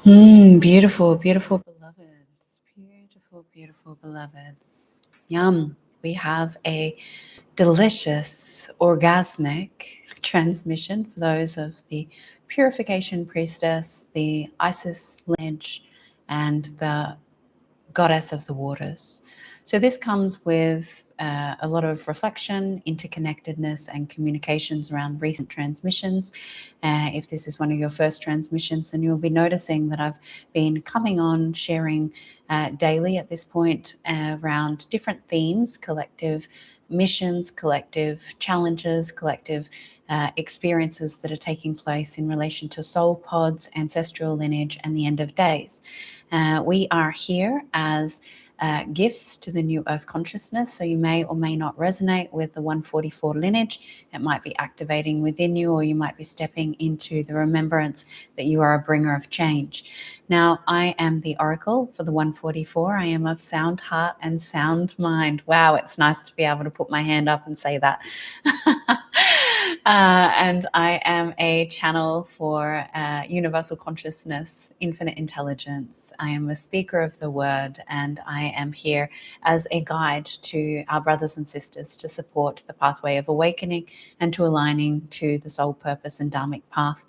Beautiful, beautiful beloveds. Beautiful, beautiful beloveds. Yum. We have a delicious orgasmic transmission for those of the Purification Priestess, the Isis lineage, and the Goddess of the Waters. So this comes with a lot of reflection, interconnectedness, and communications around recent transmissions. If this is one of your first transmissions, then you'll be noticing that I've been coming on sharing daily at this point around different themes, collective missions, collective challenges, collective experiences that are taking place in relation to soul pods, ancestral lineage, and the end of days. We are here as gifts to the new earth consciousness. So you may or may not resonate with the 144 lineage. It might be activating within you, or you might be stepping into the remembrance that you are a bringer of change. Now, I am the oracle for the 144. I am of sound heart and sound mind. Wow, it's nice to be able to put my hand up and say that. And I am a channel for universal consciousness, infinite intelligence. I am a speaker of the word, and I am here as a guide to our brothers and sisters to support the pathway of awakening and to aligning to the soul purpose and dharmic path.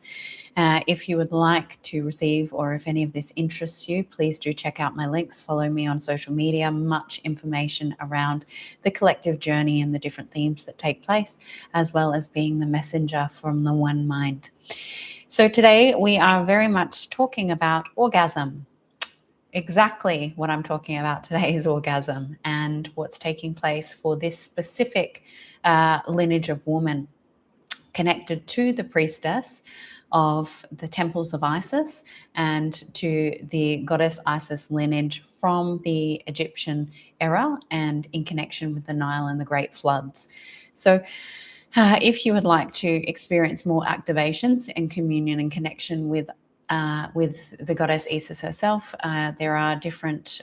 If you would like to receive, or if any of this interests you, please do check out my links. Follow me on social media. Much information around the collective journey and the different themes that take place, as well as being the messenger from the one mind. So today we are very much talking about orgasm. Exactly what I'm talking about today is orgasm and what's taking place for this specific lineage of woman connected to the priestess of the temples of Isis and to the goddess Isis lineage from the Egyptian era and in connection with the Nile and the great floods. So if you would like to experience more activations and communion and connection with the goddess Isis herself, there are different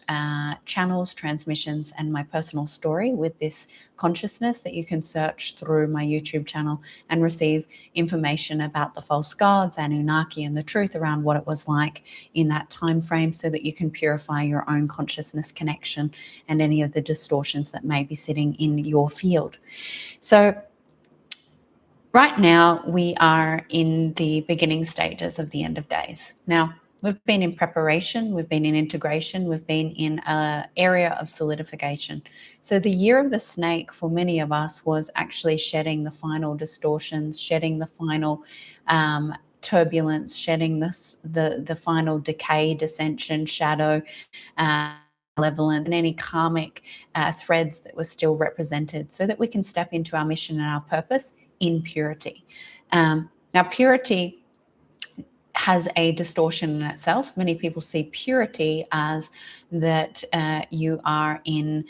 channels, transmissions, and my personal story with this consciousness that you can search through my YouTube channel and receive information about the false gods, Anunaki, and the truth around what it was like in that time frame, so that you can purify your own consciousness connection and any of the distortions that may be sitting in your field. So right now, we are in the beginning stages of the end of days. Now, we've been in preparation, we've been in integration, we've been in an area of solidification. So the year of the snake for many of us was actually shedding the final distortions, shedding the final turbulence, shedding the final decay, dissension, shadow, malevolence, and any karmic threads that were still represented, so that we can step into our mission and our purpose in purity. Now, purity has a distortion in itself. Many people see purity as that you are in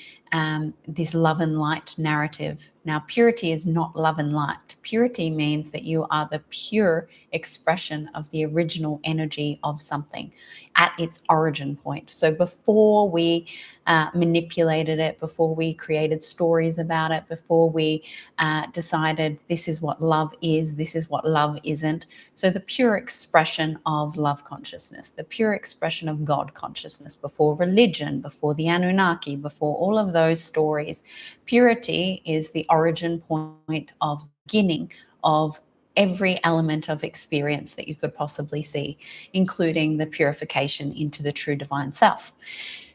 this love and light narrative. Now, purity is not love and light. Purity means that you are the pure expression of the original energy of something at its origin point. So before we manipulated it, before we created stories about it, before we decided this is what love is, this is what love isn't. So the pure expression of love consciousness, the pure expression of God consciousness, before religion, before the Anunaki, before all of those stories. Purity is the origin point of beginning of every element of experience that you could possibly see, including the purification into the true divine self.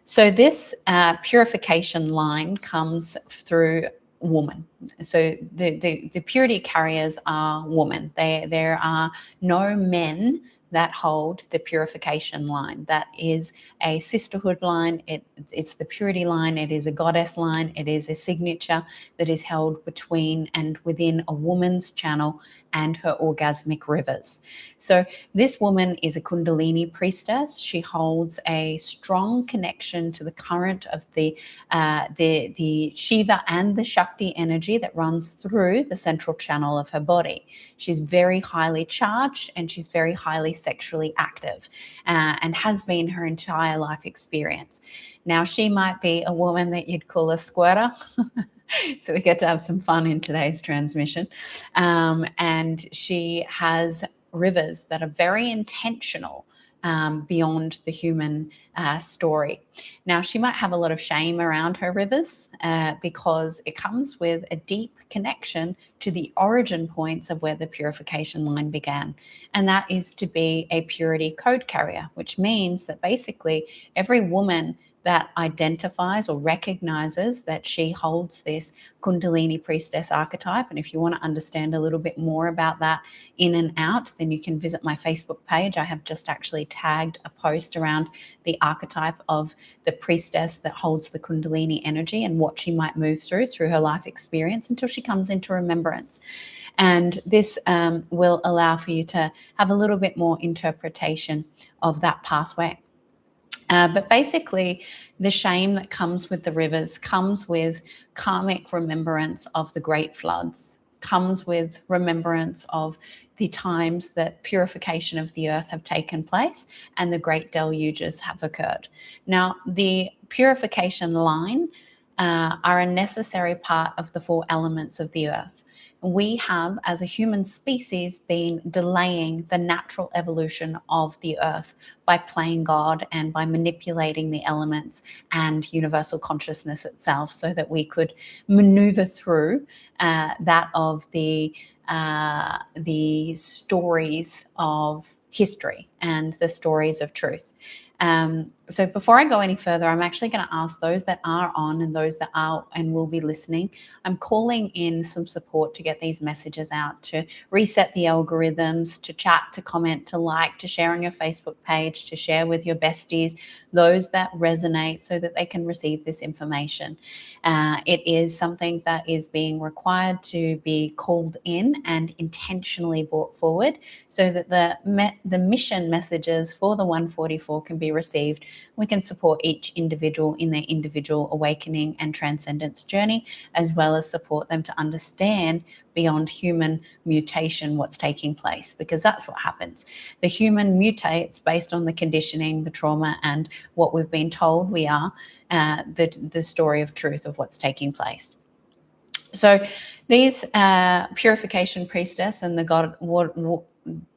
So this purification line comes through woman. So the purity carriers are women. There are no men that hold the purification line. That is a sisterhood line. It's the purity line. It is a goddess line. It is a signature that is held between and within a woman's channel and her orgasmic rivers. So this woman is a kundalini priestess. She holds a strong connection to the current of the Shiva and the Shakti energy that runs through the central channel of her body. She's very highly charged and she's very highly sexually active and has been her entire life experience. Now, she might be a woman that you'd call a squirter. So we get to have some fun in today's transmission. And she has rivers that are very intentional beyond the human story. Now, she might have a lot of shame around her rivers because it comes with a deep connection to the origin points of where the purification line began. And that is to be a purity code carrier, which means that basically every woman that identifies or recognizes that she holds this kundalini priestess archetype. And if you want to understand a little bit more about that in and out, then you can visit my Facebook page. I have just actually tagged a post around the archetype of the priestess that holds the kundalini energy and what she might move through her life experience until she comes into remembrance. And this will allow for you to have a little bit more interpretation of that pathway. But basically, the shame that comes with the rivers comes with karmic remembrance of the great floods, comes with remembrance of the times that purification of the earth have taken place and the great deluges have occurred. Now, the purification line are a necessary part of the 4 elements of the earth. We have, as a human species, been delaying the natural evolution of the earth by playing God and by manipulating the elements and universal consciousness itself so that we could maneuver through that of the stories of history and the stories of truth. So before I go any further, I'm actually going to ask those that are on and those that are and will be listening, I'm calling in some support to get these messages out, to reset the algorithms, to chat, to comment, to like, to share on your Facebook page, to share with your besties, those that resonate so that they can receive this information. It is something that is being required to be called in and intentionally brought forward so that the mission messages for the 144 can be received. We can support each individual in their individual awakening and transcendence journey, as well as support them to understand beyond human mutation what's taking place, because that's what happens. The human mutates based on the conditioning, the trauma, and what we've been told we are, the story of truth of what's taking place. So these purification priestess and the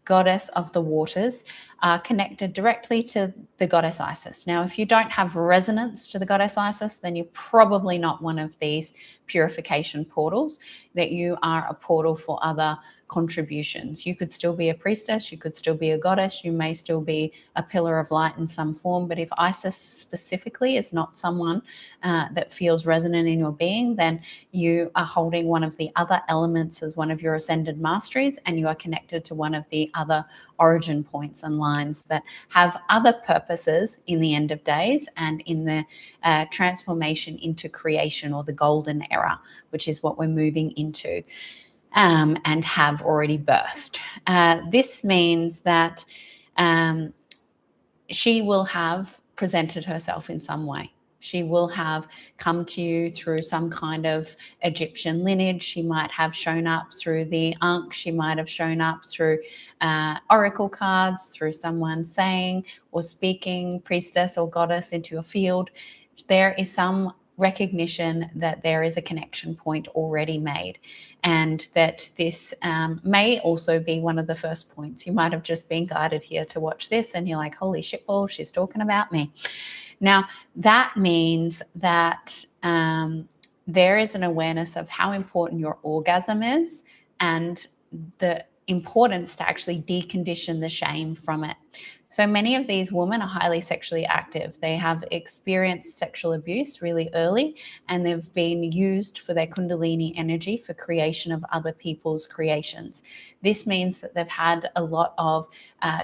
goddess of the waters are connected directly to the goddess Isis. Now, if you don't have resonance to the goddess Isis, then you're probably not one of these purification portals, that you are a portal for other contributions. You could still be a priestess, you could still be a goddess, you may still be a pillar of light in some form, but if Isis specifically is not someone that feels resonant in your being, then you are holding one of the other elements as one of your ascended masteries, and you are connected to one of the other origin points and lines that have other purposes in the end of days and in the transformation into creation, or the golden era, which is what we're moving into. And have already birthed. This means that she will have presented herself in some way. She will have come to you through some kind of Egyptian lineage. She might have shown up through the Ankh. She might have shown up through oracle cards, through someone saying or speaking priestess or goddess into your field. There is some recognition that there is a connection point already made, and that this may also be one of the first points. You might have just been guided here to watch this and you're like, holy shit balls, she's talking about me. Now, that means that there is an awareness of how important your orgasm is and the importance to actually decondition the shame from it. So many of these women are highly sexually active. They have experienced sexual abuse really early, and they've been used for their kundalini energy for creation of other people's creations. This means that they've had a lot of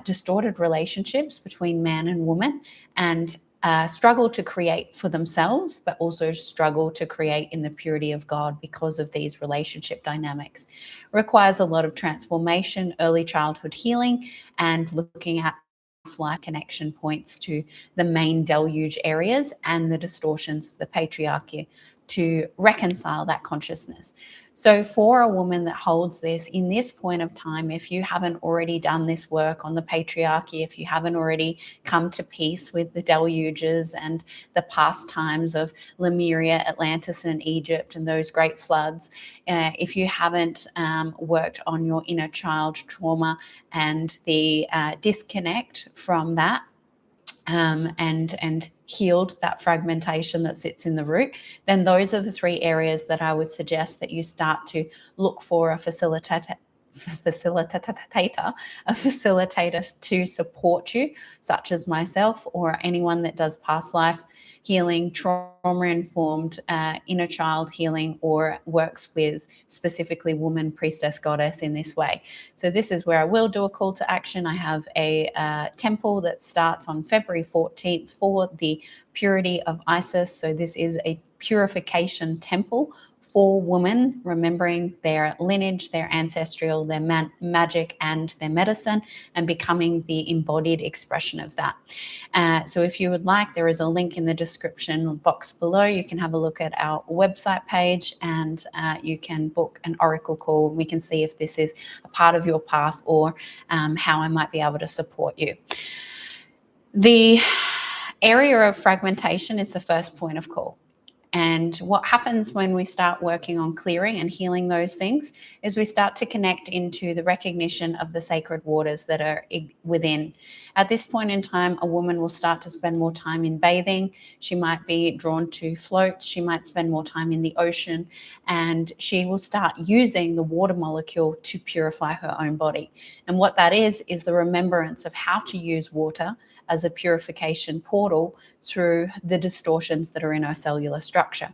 distorted relationships between man and woman, and struggle to create for themselves, but also struggle to create in the purity of God because of these relationship dynamics. It requires a lot of transformation, early childhood healing, and looking at life connection points to the main deluge areas and the distortions of the patriarchy to reconcile that consciousness. So for a woman that holds this in this point of time, if you haven't already done this work on the patriarchy, if you haven't already come to peace with the deluges and the past times of Lemuria, Atlantis, and Egypt, and those great floods, if you haven't worked on your inner child trauma and the disconnect from that, and healed that fragmentation that sits in the root, then those are the 3 areas that I would suggest that you start to look for a facilitator to support you, such as myself or anyone that does past life healing, trauma-informed inner child healing, or works with specifically woman priestess goddess in this way. So this is where I will do a call to action. I have a temple that starts on February 14th for the purity of Isis. So this is a purification temple for women, remembering their lineage, their ancestral, their magic, and their medicine, and becoming the embodied expression of that. So if you would like, there is a link in the description box below. You can have a look at our website page, and you can book an oracle call. We can see if this is a part of your path, or how I might be able to support you. The area of fragmentation is the first point of call. And what happens when we start working on clearing and healing those things is we start to connect into the recognition of the sacred waters that are within. At this point in time, a woman will start to spend more time in bathing. She might be drawn to floats. She might spend more time in the ocean, and she will start using the water molecule to purify her own body. And what that is the remembrance of how to use water as a purification portal through the distortions that are in her cellular structure.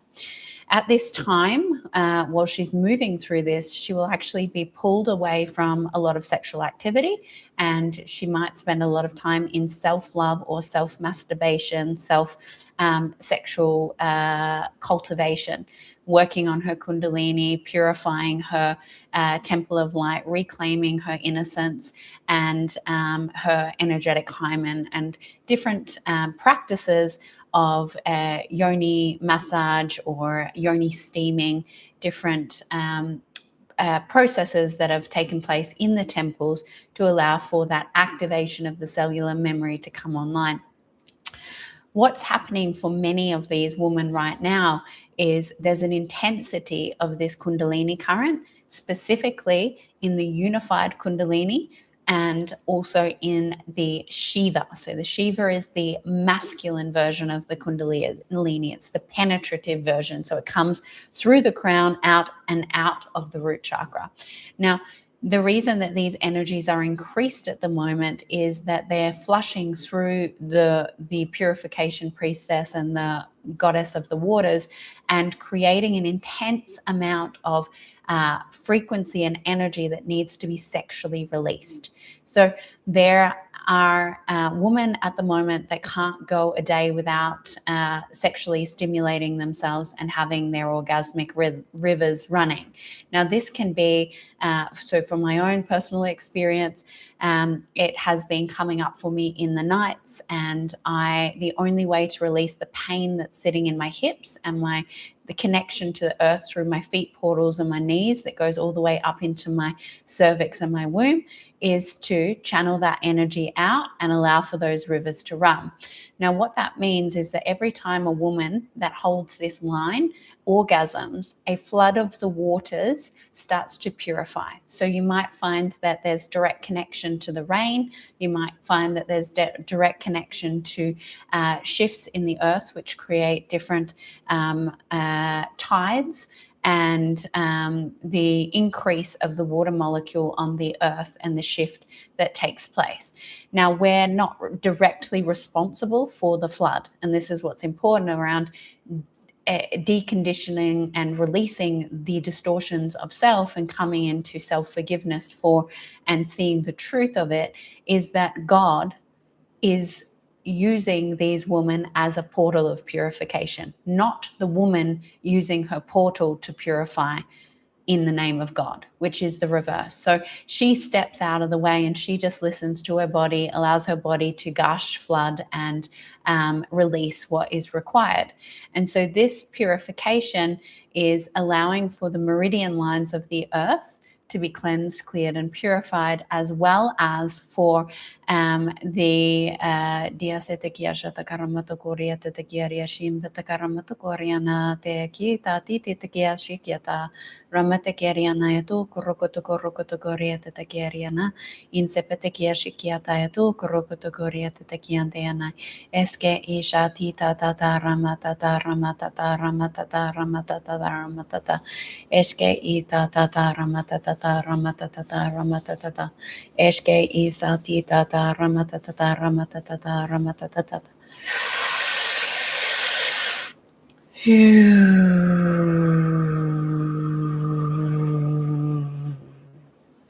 At this time, while she's moving through this, she will actually be pulled away from a lot of sexual activity, and she might spend a lot of time in self-love or self-masturbation, sexual cultivation, working on her kundalini, purifying her temple of light, reclaiming her innocence and her energetic hymen, and different practices of yoni massage or yoni steaming, different processes that have taken place in the temples to allow for that activation of the cellular memory to come online. What's happening for many of these women right now is there's an intensity of this kundalini current, specifically in the unified kundalini and also in the Shiva. So the Shiva is the masculine version of the kundalini. It's the penetrative version. So it comes through the crown, out and out of the root chakra. Now, the reason that these energies are increased at the moment is that they're flushing through the purification priestess and the goddess of the waters and creating an intense amount of frequency and energy that needs to be sexually released. So there are women at the moment that can't go a day without sexually stimulating themselves and having their orgasmic rivers running. Now, this can be, so from my own personal experience, it has been coming up for me in the nights, and the only way to release the pain that's sitting in my hips and the connection to the earth through my feet portals and my knees that goes all the way up into my cervix and my womb is to channel that energy out and allow for those rivers to run. Now, what that means is that every time a woman that holds this line orgasms, a flood of the waters starts to purify. So you might find that there's direct connection to the rain. You might find that there's direct connection to shifts in the earth, which create different tides, and the increase of the water molecule on the earth and the shift that takes place. Now, we're not directly responsible for the flood, and this is what's important around deconditioning and releasing the distortions of self and coming into self-forgiveness for and seeing the truth of it, is that God is using these women as a portal of purification, not the woman using her portal to purify in the name of God, which is the reverse. So she steps out of the way and she just listens to her body, allows her body to gush, flood, and release what is required. And so this purification is allowing for the meridian lines of the earth to be cleansed, cleared, and purified, as well as for the Eske isha tita tata ramatata ramatata ramatata ramatata ramatata. Eske ita tata ramatata ramatata ramatata. Eske isa tita tata ramatata ramatata ramatata.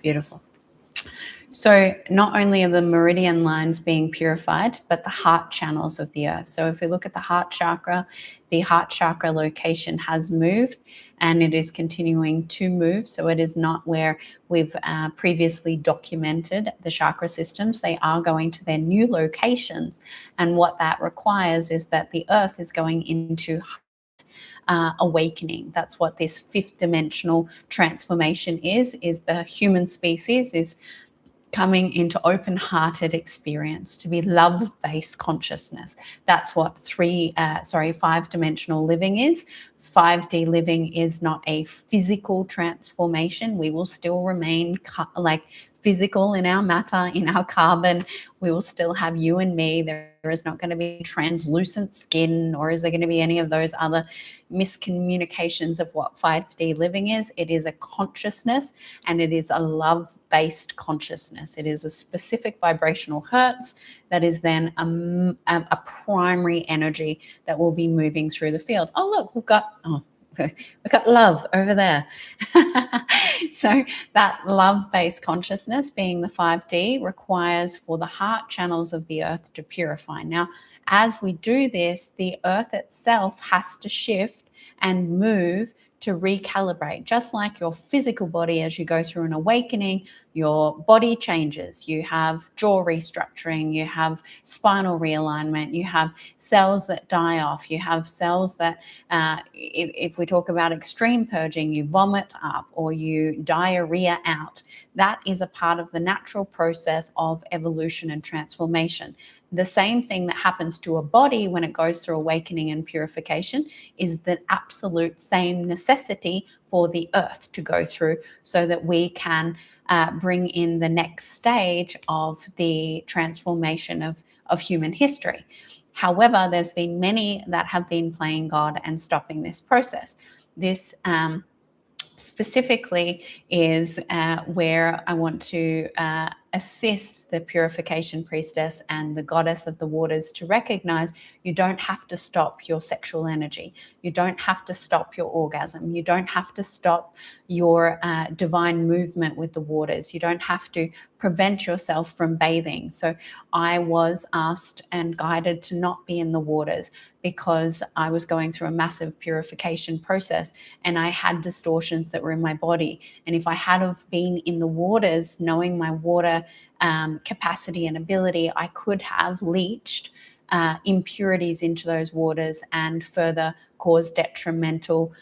Beautiful. So not only are the meridian lines being purified, but the heart channels of the earth. So if we look at the heart chakra location has moved and it is continuing to move. So it is not where we've previously documented the chakra systems. They are going to their new locations. And what that requires is that the earth is going into awakening. That's what this fifth dimensional transformation is the human species is coming into open-hearted experience, to be love-based consciousness. That's what 5-dimensional living is. 5D living is not a physical transformation. We will still remain like physical in our matter, in our carbon. We will still have you and me. There is not going to be translucent skin, or is there going to be any of those other miscommunications of what 5D living is. It is a consciousness, and it is a love-based consciousness. It is a specific vibrational hertz that is then a primary energy that will be moving through the field. Oh, look, we've got love over there. So that love-based consciousness, being the 5D, requires for the heart channels of the earth to purify. Now, as we do this, the earth itself has to shift and move to recalibrate. Just like your physical body, as you go through an awakening, your body changes. You have jaw restructuring, you have spinal realignment, you have cells that die off, you have cells that, if we talk about extreme purging, you vomit up or you diarrhea out. That is a part of the natural process of evolution and transformation. The same thing that happens to a body when it goes through awakening and purification is the absolute same necessity for the earth to go through, so that we can bring in the next stage of the transformation of human history. However, there's been many that have been playing God and stopping this process. This specifically is where I want to assist the purification priestess and the goddess of the waters to recognize you don't have to stop your sexual energy. You don't have to stop your orgasm. You don't have to stop your divine movement with the waters. You don't have to prevent yourself from bathing. So I was asked and guided to not be in the waters because I was going through a massive purification process and I had distortions that were in my body. And if I had have been in the waters, knowing my water capacity and ability, I could have leached impurities into those waters and further cause detrimental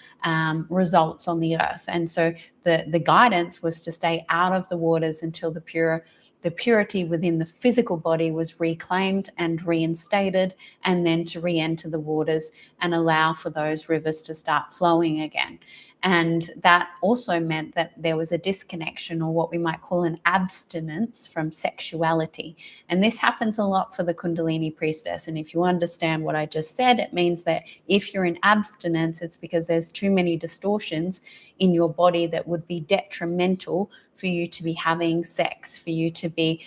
results on the earth. And so the guidance was to stay out of the waters until the purity within the physical body was reclaimed and reinstated, and then to re-enter the waters and allow for those rivers to start flowing again. And that also meant that there was a disconnection, or what we might call an abstinence from sexuality. And this happens a lot for the Kundalini priestess. And if you understand what I just said, it means that if you're in abstinence, it's because there's too many distortions in your body that would be detrimental for you to be having sex, for you to be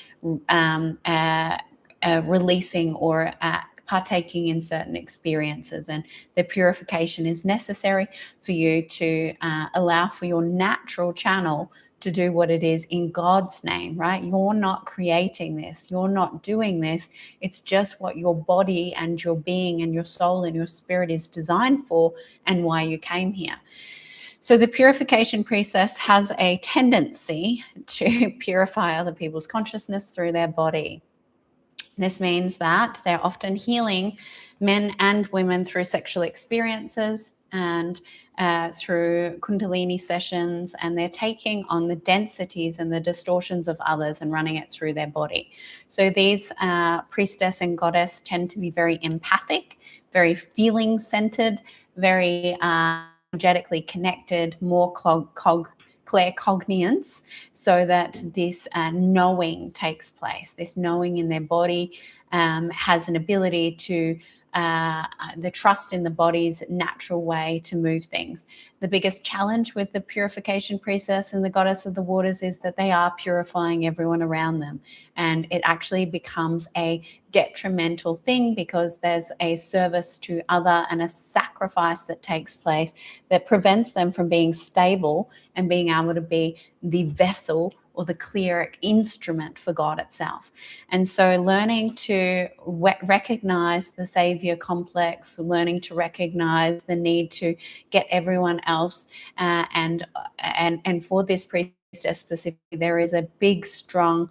releasing or partaking in certain experiences. And the purification is necessary for you to allow for your natural channel to do what it is in God's name, right? You're not creating this. You're not doing this. It's just what your body and your being and your soul and your spirit is designed for, and why you came here. So the purification priestess has a tendency to purify other people's consciousness through their body. This means that they're often healing men and women through sexual experiences and through kundalini sessions, and they're taking on the densities and the distortions of others and running it through their body. So these priestess and goddess tend to be very empathic, very feeling centered, very energetically connected, more claircognizance, so that this knowing takes place. This knowing in their body has an ability to the trust in the body's natural way to move things. The biggest challenge with the purification priestess and the goddess of the waters is that they are purifying everyone around them. And it actually becomes a detrimental thing because there's a service to other and a sacrifice that takes place that prevents them from being stable and being able to be the vessel or the clear instrument for God itself. And so learning to recognize the savior complex, learning to recognize the need to get everyone else, and for this priestess specifically, there is a big, strong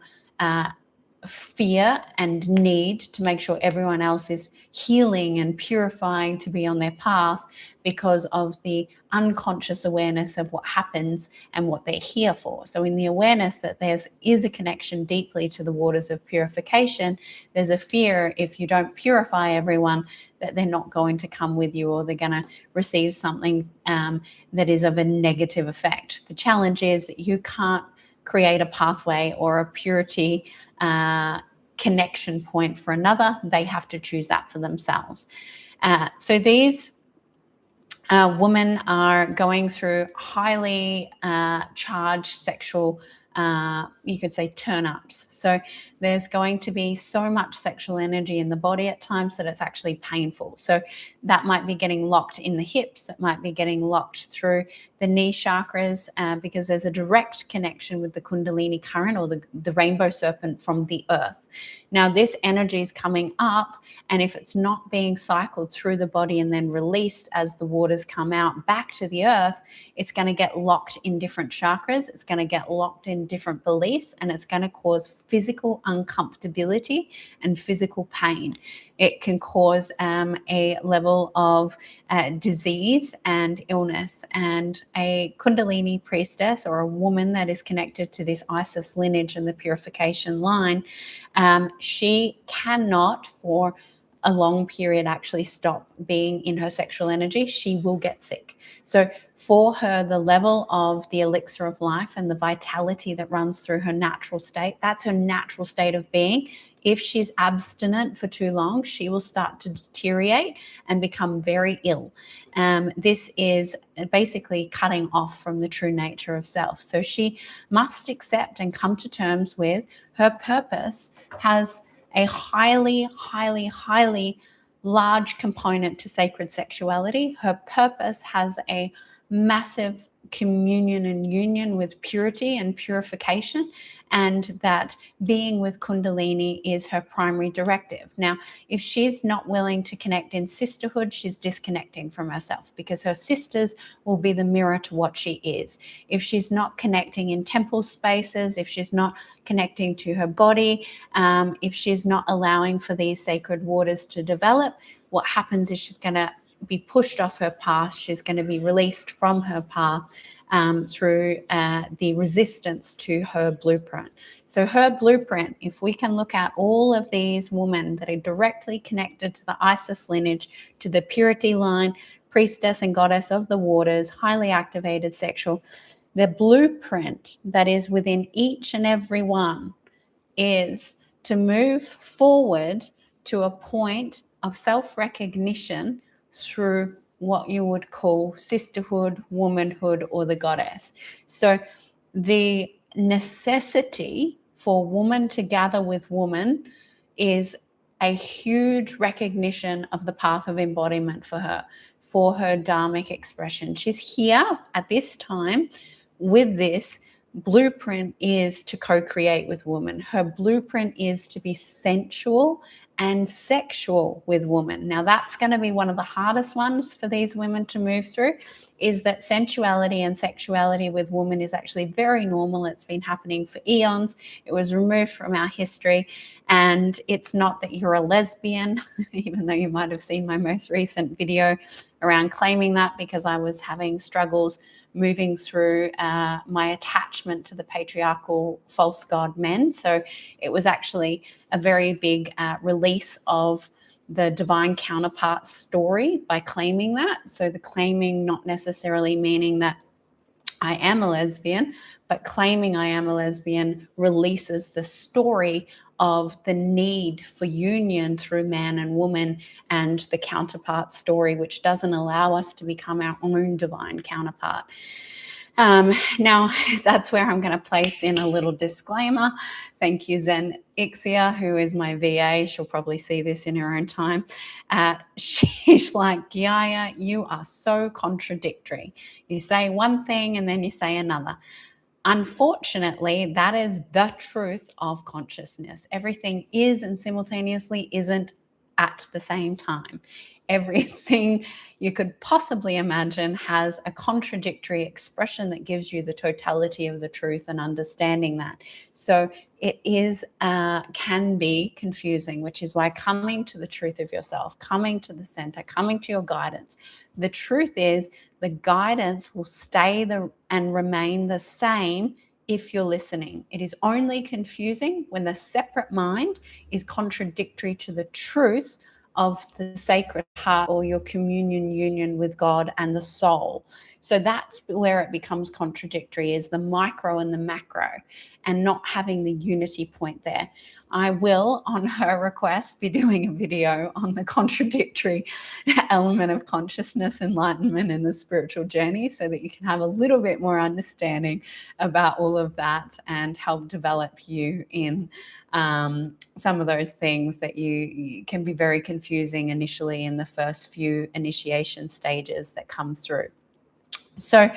fear and need to make sure everyone else is healing and purifying to be on their path because of the unconscious awareness of what happens and what they're here for. So in the awareness that there is a connection deeply to the waters of purification, there's a fear if you don't purify everyone that they're not going to come with you or they're going to receive something that is of a negative effect. The challenge is that you can't create a pathway or a purity connection point for another. They have to choose that for themselves. So these women are going through highly charged sexual, you could say, turn-ups. So there's going to be so much sexual energy in the body at times that it's actually painful. So that might be getting locked in the hips. It might be getting locked through the knee chakras because there's a direct connection with the kundalini current or the rainbow serpent from the earth. Now, this energy is coming up, and if it's not being cycled through the body and then released as the waters come out back to the earth, it's going to get locked in different chakras. It's going to get locked in different beliefs, and it's going to cause physical uncomfortability and physical pain. It can cause a level of disease and illness. And a kundalini priestess or a woman that is connected to this Isis lineage and the purification line, she cannot for a long period actually stop being in her sexual energy. She will get sick. So for her, the level of the elixir of life and the vitality that runs through her natural state, that's her natural state of being. If she's abstinent for too long, she will start to deteriorate and become very ill. This is basically cutting off from the true nature of self. So she must accept and come to terms with her purpose has a highly, highly, highly large component to sacred sexuality. Her purpose has a massive communion and union with purity and purification, and that being with kundalini is her primary directive. Now, if she's not willing to connect in sisterhood, she's disconnecting from herself because her sisters will be the mirror to what she is. If she's not connecting in temple spaces, if she's not connecting to her body, if she's not allowing for these sacred waters to develop, what happens is she's going to be pushed off her path. She's going to be released from her path through the resistance to her blueprint. So her blueprint, if we can look at all of these women that are directly connected to the Isis lineage, to the purity line, priestess and goddess of the waters, highly activated sexual, the blueprint that is within each and every one is to move forward to a point of self-recognition through what you would call sisterhood, womanhood, or the goddess. So the necessity for woman to gather with woman is a huge recognition of the path of embodiment for her dharmic expression. She's here at this time with this. Blueprint is to co-create with woman. Her blueprint is to be sensual and sexual with woman. Now, that's going to be one of the hardest ones for these women to move through. is that sensuality and sexuality with women is actually very normal. It's been happening for eons. It was removed from our history. And it's not that you're a lesbian, even though you might have seen my most recent video around claiming that, because I was having struggles moving through my attachment to the patriarchal false god men. So it was actually a very big release of the divine counterpart story by claiming that. So the claiming not necessarily meaning that I am a lesbian, but claiming I am a lesbian releases the story of the need for union through man and woman, and the counterpart story, which doesn't allow us to become our own divine counterpart. Now, that's where I'm going to place in a little disclaimer. Thank you, Zen Ixia, who is my VA. She'll probably see this in her own time. She's like, Giaya, you are so contradictory. You say one thing and then you say another. Unfortunately, that is the truth of consciousness. Everything is and simultaneously isn't at the same time. Everything you could possibly imagine has a contradictory expression that gives you the totality of the truth and understanding that. So it is can be confusing, which is why coming to the truth of yourself, coming to the center, coming to your guidance. The truth is the guidance will stay and remain the same if you're listening. It is only confusing when the separate mind is contradictory to the truth of the sacred heart or your communion union with God and the soul. So that's where it becomes contradictory, is the micro and the macro, and not having the unity point there. I will, on her request, be doing a video on the contradictory element of consciousness, enlightenment, and the spiritual journey, so that you can have a little bit more understanding about all of that and help develop you in some of those things that you can be very confusing initially in the first few initiation stages that come through. So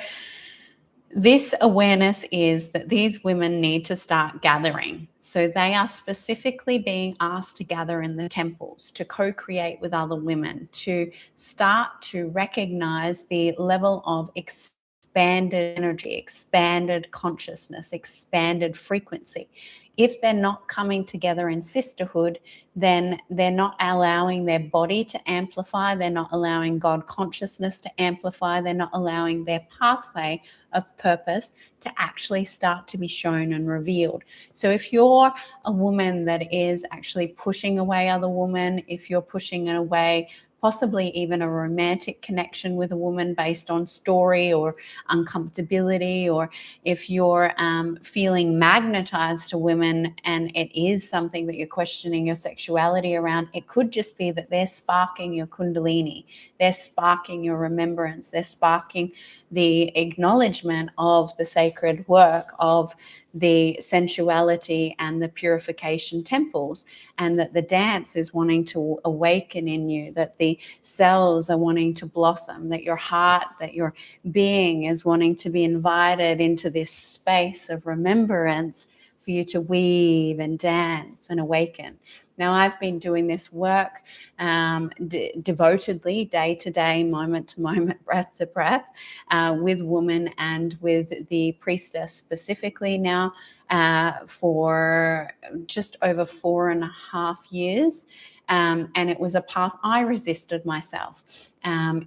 this awareness is that these women need to start gathering. So they are specifically being asked to gather in the temples, to co-create with other women, to start to recognize the level of expanded energy, expanded consciousness, expanded frequency. If they're not coming together in sisterhood, then they're not allowing their body to amplify. They're not allowing God consciousness to amplify. They're not allowing their pathway of purpose to actually start to be shown and revealed. So if you're a woman that is actually pushing away other women, if you're pushing away possibly even a romantic connection with a woman based on story or uncomfortability, or if you're feeling magnetized to women and it is something that you're questioning your sexuality around, it could just be that they're sparking your kundalini, they're sparking your remembrance, they're sparking the acknowledgement of the sacred work of the sensuality and the purification temples, and that the dance is wanting to awaken in you, that the cells are wanting to blossom, that your heart, that your being is wanting to be invited into this space of remembrance for you to weave and dance and awaken. Now, I've been doing this work devotedly, day to day, moment to moment, breath to breath, with women and with the priestess specifically now for just over 4.5 years. And it was a path I resisted myself.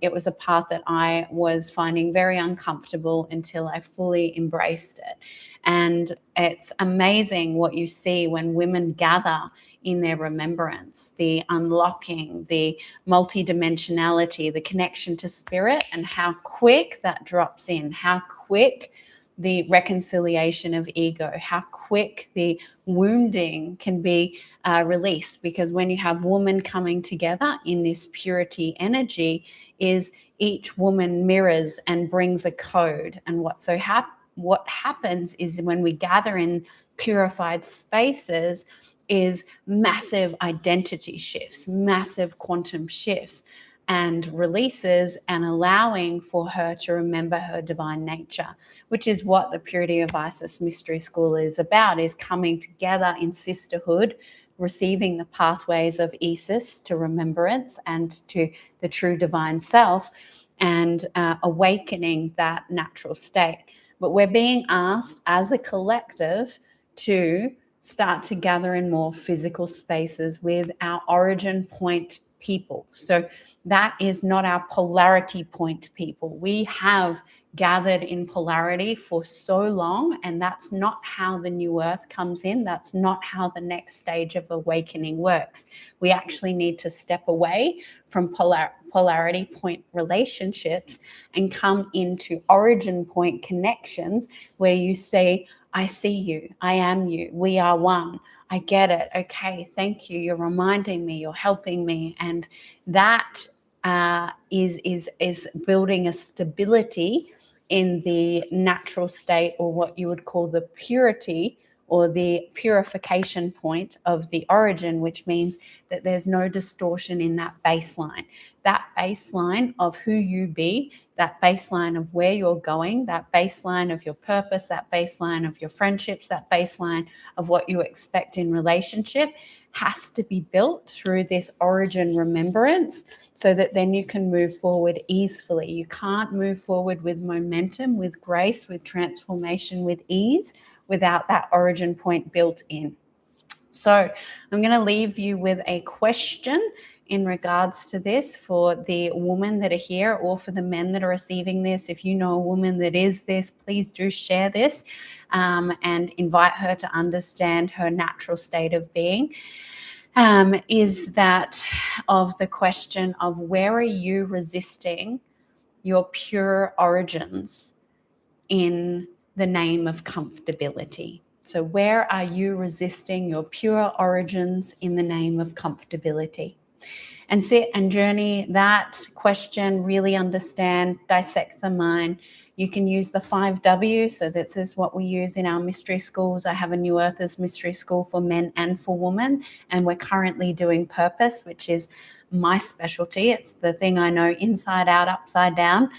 It was a path that I was finding very uncomfortable until I fully embraced it. And it's amazing what you see when women gather in their remembrance, the unlocking, the multidimensionality, the connection to spirit, and how quick that drops in, how quick the reconciliation of ego, how quick the wounding can be released. Because when you have women coming together in this purity energy, is each woman mirrors and brings a code. And what happens is when we gather in purified spaces is massive identity shifts, massive quantum shifts and releases, and allowing for her to remember her divine nature, which is what the Purity of Isis Mystery School is about, is coming together in sisterhood, receiving the pathways of Isis to remembrance and to the true divine self, and awakening that natural state. But we're being asked as a collective to start to gather in more physical spaces with our origin point people. So that is not our polarity point people. We have gathered in polarity for so long, and that's not how the new earth comes in. That's not how the next stage of awakening works. We actually need to step away from polarity point relationships and come into origin point connections where you say, I see you, I am you, we are one, I get it, okay, thank you, you're reminding me, you're helping me. And that is building a stability in the natural state, or what you would call the purity or the purification point of the origin, which means that there's no distortion in that baseline. That baseline of who you be, that baseline of where you're going, that baseline of your purpose, that baseline of your friendships, that baseline of what you expect in relationship has to be built through this origin remembrance, so that then you can move forward easily. You can't move forward with momentum, with grace, with transformation, with ease without that origin point built in. So I'm going to leave you with a question in regards to this for the women that are here, or for the men that are receiving this. If you know a woman that is this, please do share this and invite her to understand her natural state of being. Is that of the question of, where are you resisting your pure origins in the name of comfortability? So where are you resisting your pure origins in the name of comfortability? And sit and journey that question, really understand, dissect the mind. You can use the 5W. So this is what we use in our mystery schools. I have a New Earthers mystery school for men and for women. And we're currently doing purpose, which is my specialty. It's the thing I know inside out, upside down.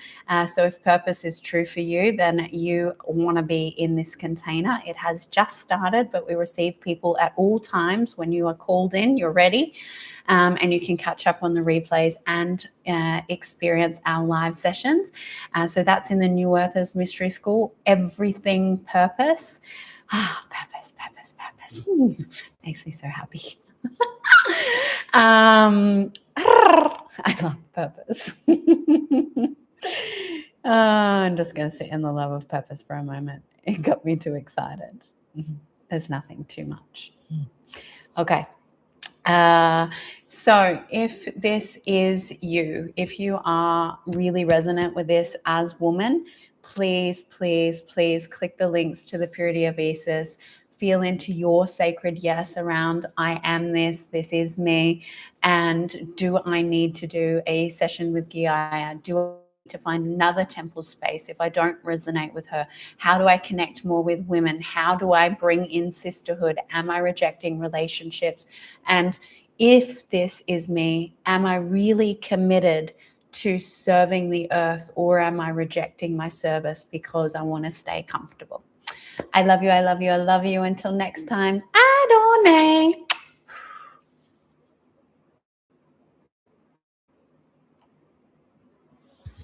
So if purpose is true for you, then you want to be in this container. It has just started, but we receive people at all times. When you are called in, you're ready. And you can catch up on the replays and experience our live sessions. So that's in the New Earthers Mystery School. Everything purpose. Purpose, purpose, purpose. Makes me so happy. I love purpose. I'm just going to sit in the love of purpose for a moment. It got me too excited. There's nothing too much. Okay. So if this is you, if you are really resonant with this as woman, please, please, please click the links to the Purity of Isis. Feel into your sacred yes around, I am this is me. And do I need to do a session with Gaia? Do I need to find another temple space if I don't resonate with her? How do I connect more with women? How do I bring in sisterhood? Am I rejecting relationships? And if this is me, am I really committed to serving the earth, or am I rejecting my service because I want to stay comfortable? I love you. I love you. I love you. Until next time, Adonai.